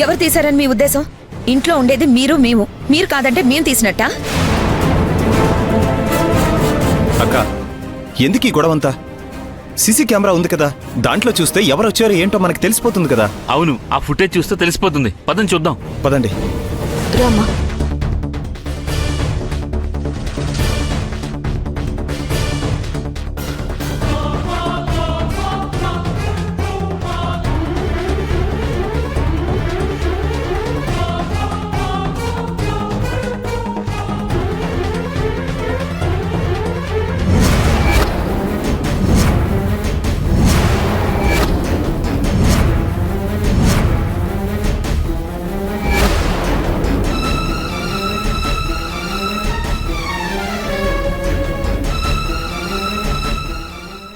ఎవరు తీశారని మీ ఉద్దేశం? ఇంట్లో ఉండేది మీరు మేము. మీరు కాదంటే మేము తీసినట్టా? అక్క, ఎందుకు ఈ గొడవంతా? సీసీ కెమెరా ఉంది కదా, దాంట్లో చూస్తే ఎవరు వచ్చారో ఏంటో మనకు తెలిసిపోతుంది కదా. అవును, ఆ ఫుటేజ్ చూస్తే తెలిసిపోతుంది. పదండి చూద్దాం. పదండి. రామ్మా.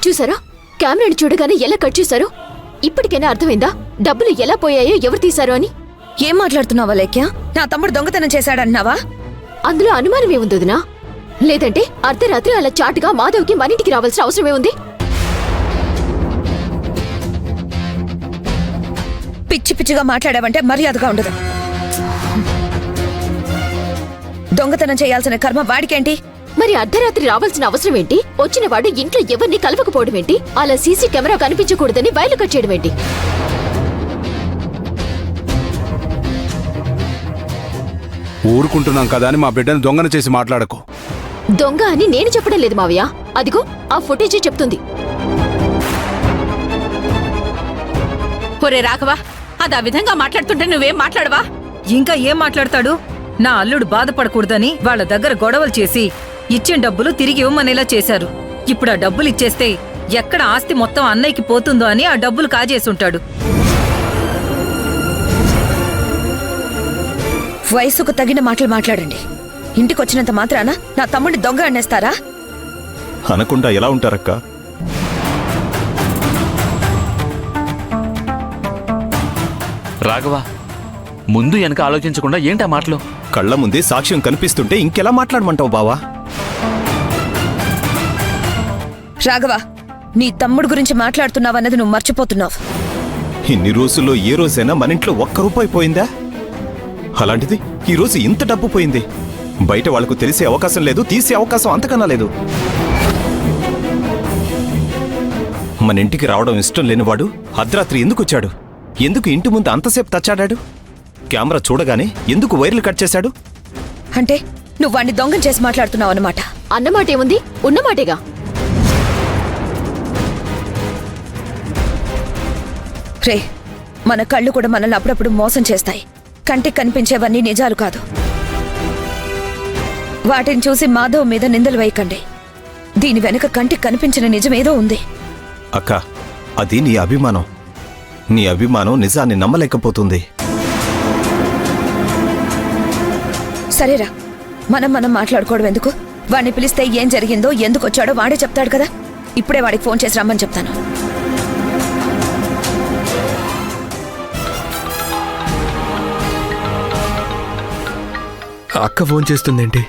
చూసారా, కెమెరాని చూడగానే ఎలా కట్ చేశారో? ఇప్పటికైనా అర్థమైందా డబ్బులు ఎలా పోయాయో, ఎవరు తీశారో అని? ఏం మాట్లాడుతున్నావా లేఖ్య? నా తమ్ముడు దొంగతనం చేశాడన్నావా? అందులో అనుమానమే ఉంది వదినా. లేదంటే అర్ధరాత్రి అలా చాటుగా మాధవ్కి మన ఇంటికి రావాల్సిన అవసరమే ఉంది? పిచ్చి పిచ్చిగా మాట్లాడావంటే మర్యాదగా ఉండదు. దొంగతనం చేయాల్సిన కర్మ వాడికేంటి? మరి అర్ధరాత్రి రావాల్సిన అవసరం ఏంటి? వచ్చిన వాడు ఇంట్లో ఎవరిని కలవకపోవడం ఏంటి? అలా సీసీ కెమెరా కనిపించకూడదని వైర్లు కట్ చేయడం ఏంటి? ఊరుకుంటున్నాం కదా అని మా బిడ్డను దొంగన చేసి మాట్లాడకు. దొంగ అని నేను చెప్పడం లేదు మావయ్య. అదిగో ఆ ఫుటేజే చెప్తుంది. ఒరే రాఘవా, అది ఆ విధంగా మాట్లాడుతుంటే నువ్వేం మాట్లాడవా? ఇంకా ఏం మాట్లాడతాడు? నా అల్లుడు బాధపడకూడదని వాళ్ళ దగ్గర గొడవలు చేసి ఇచ్చిన డబ్బులు తిరిగి ఇవ్వమనేలా చేశారు. ఇప్పుడు ఆ డబ్బులు ఇచ్చేస్తే ఎక్కడ ఆస్తి మొత్తం అన్నయ్యకి పోతుందో అని ఆ డబ్బులు కాజేసుంటాడు. వయసుకు తగిన మాటలు మాట్లాడండి. ఇంటికొచ్చినంత మాత్రాన నా తమ్ముడిని దొంగ అనేస్తారా? అనకుండా ఎలా ఉంటారక్క? రాఘవ, ముందు వెనక ఆలోచించకుండా ఏంటా మాటలు? కళ్ళ ముందే సాక్ష్యం కనిపిస్తుంటే ఇంకెలా మాట్లాడమంటావు బావా? రాఘవ, నీ తమ్ముడు గురించి మాట్లాడుతున్నావన్నది నువ్వు మర్చిపోతున్నావు. ఇన్ని రోజుల్లో ఏ రోజైనా మన ఇంట్లో ఒక్క రూపాయి పోయిందా? అలాంటిది ఈ రోజు ఇంత డబ్బు పోయింది. బయట వాళ్లకు తెలిసే అవకాశం లేదు, తీసే అవకాశం అంతకన్నా లేదు. మన ఇంటికి రావడం ఇష్టం లేనివాడు అర్ధరాత్రి ఎందుకు వచ్చాడు? ఎందుకు ఇంటి ముందు అంతసేపు తచ్చాడాడు? కెమెరా చూడగానే ఎందుకు వైర్లు కట్ చేశాడు? అంటే నువ్వు వాడిని దొంగం చేసి మాట్లాడుతున్నావు అన్నమాట. అన్నమాటేముంది, ఉన్నమాటేగా. రే, మన కళ్ళు కూడా మనల్ని అప్పుడప్పుడు మోసం చేస్తాయి. కంటికి కనిపించేవన్నీ నిజాలు కాదు. వాటిని చూసి మాధవ్ మీద నిందలు వేయకండి. దీని వెనుక కంటికి కనిపించిన నిజమేదో ఉంది. అక్క, అది నీ అభిమానం. నీ అభిమానం నిజాన్ని నమ్మలేకపోతుంది. సరేరా, మనం మాట్లాడుకోవడం ఎందుకు? వాడిని పిలిస్తే ఏం జరిగిందో, ఎందుకు వచ్చాడో వాడే చెప్తాడు కదా. ఇప్పుడే వాడికి ఫోన్ చేసి రమ్మని చెప్తాను. అక్క ఫోన్ చేస్తుందేంటి?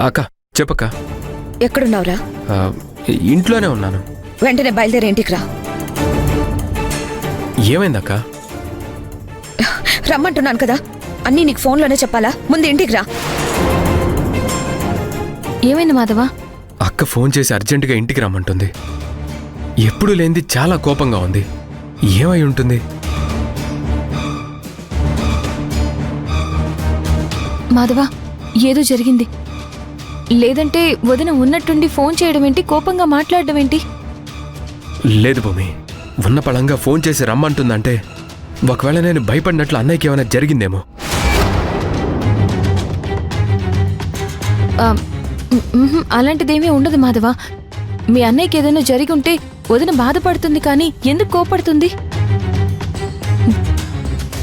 అక్క చెప్పక్క. ఎక్కడున్నావురా? ఇంట్లోనే ఉన్నాను. వెంటనే బయలుదేరి ఇంటికి రా. ఏమైందక్క? రమ్మంటున్నాను కదా, అన్నీ నీకు ఫోన్లోనే చెప్పాలా? ముందు ఇంటికి రా. ఏమైంది మాధవా? అక్క ఫోన్ చేసి అర్జెంటుగా ఇంటికి రమ్మంటుంది. ఎప్పుడు లేనిది చాలా కోపంగా ఉంది. ఏమై ఉంటుంది? మాధవా, ఏదో జరిగింది. లేదంటే వదిన ఉన్నట్టుండి ఫోన్ చేయడం ఏంటి, కోపంగా మాట్లాడడం ఏంటి? లేదు భూమి, ఉన్న పళంగా ఫోన్ చేసి రమ్మంటుందంటే ఒకవేళ నేను భయపడినట్లు అన్నయ్యకి ఏమైనా జరిగిందేమో. అలాంటిదేమీ ఉండదు మాధవా. మీ అన్నయ్యకి ఏదైనా జరిగి ఉంటే వదిన బాధపడుతుంది, కానీ ఎందుకు కోపడుతుంది?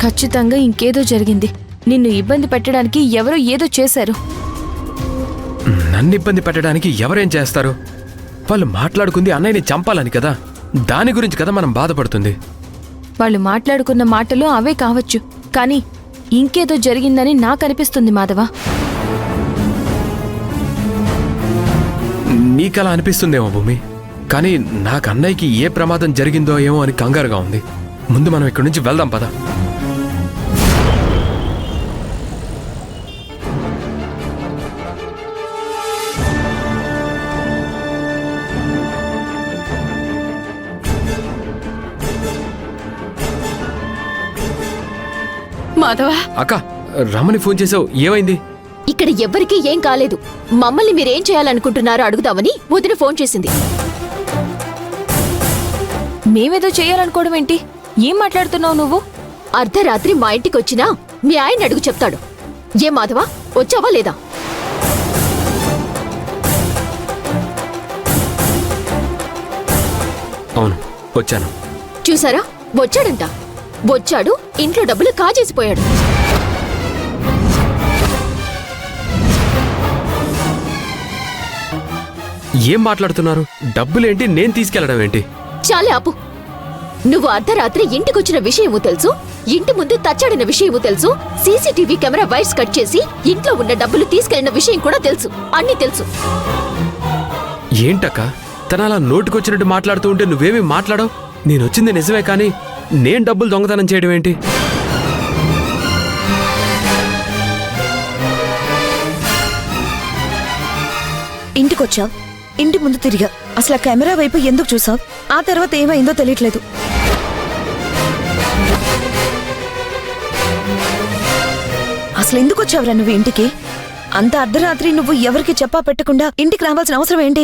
ఖచ్చితంగా ఇంకేదో జరిగింది. నిన్ను ఇబ్బంది పెట్టడానికి ఎవరో ఏదో చేశారు. నన్ను ఇబ్బంది పెట్టడానికి ఎవరేం చేస్తారు? వాళ్ళు మాట్లాడుకుంది అన్నయ్యని చంపాలని కదా. దాని గురించి కదా మనం బాధపడుతుంది. వాళ్ళు మాట్లాడుకున్న మాటలు అవే కావచ్చు, కానీ ఇంకేదో జరిగిందని నాకు అనిపిస్తుంది మాధవ. నీకలా అనిపిస్తుందేమో భూమి, కానీ నాకు అన్నయ్యకి ఏ ప్రమాదం జరిగిందో ఏమో అని కంగారుగా ఉంది. ముందు మనం ఇక్కడి నుంచి వెళ్దాం పద. మాధవ అక్క, రమణి ఫోన్ చేసావు, ఏమైంది? ఇక్కడ ఎవ్వరికీ ఏం కాలేదు. మమ్మల్ని మీరేం చేయాలనుకుంటున్నారో అడుగుదామని వదిన ఫోన్ చేసింది. మేమేదో చేయాలనుకోవడం ఏంటి? ఏం మాట్లాడుతున్నావు నువ్వు? అర్ధరాత్రి మా ఇంటికొచ్చినా మీ ఆయన అడుగు చెప్తాడు. ఏ మాధవ, వచ్చావా లేదా? అవును, వచ్చాను. చూసారా, వచ్చాడంట. వచ్చాడు, ఇంట్లో డబ్బులు కాజేసిపోయాడు. ఏం మాట్లాడుతున్నారు? డబ్బులేంటి, నేను తీసుకెళ్లడం ఏంటి? చాలే ఆపు. నువ్వు అర్ధరాత్రి ఇంటికొచ్చిన విషయమూ తెలుసు, ఇంటి ముందు తచ్చాడిన విషయమూ తెలుసు, సీసీటీవీ కెమెరా వైర్స్ కట్ చేసి ఇంట్లో ఉన్న డబ్బులు తీసుకెళ్లిన విషయం కూడా తెలుసు. అన్నీ తెలుసు. ఏంటక్క, తన అలా నోటికొచ్చినట్టు మాట్లాడుతూ ఉంటే నువ్వేమీ మాట్లాడవు? నేనొచ్చింది నిజమే, కానీ నేను డబ్బులు దొంగతనం చేయడం ఏంటి? ఇంటికొచ్చావు, ఇంటి ముందు తిరిగా, అసలు ఆ కెమెరా వైపు ఎందుకు చూసావు? ఆ తర్వాత ఏమైందో తెలియట్లేదు. అసలు ఎందుకు వచ్చావురా నువ్వు ఇంటికి? అంత అర్ధరాత్రి నువ్వు ఎవరికి చెప్పా పెట్టకుండా ఇంటికి రావాల్సిన అవసరం ఏంటి?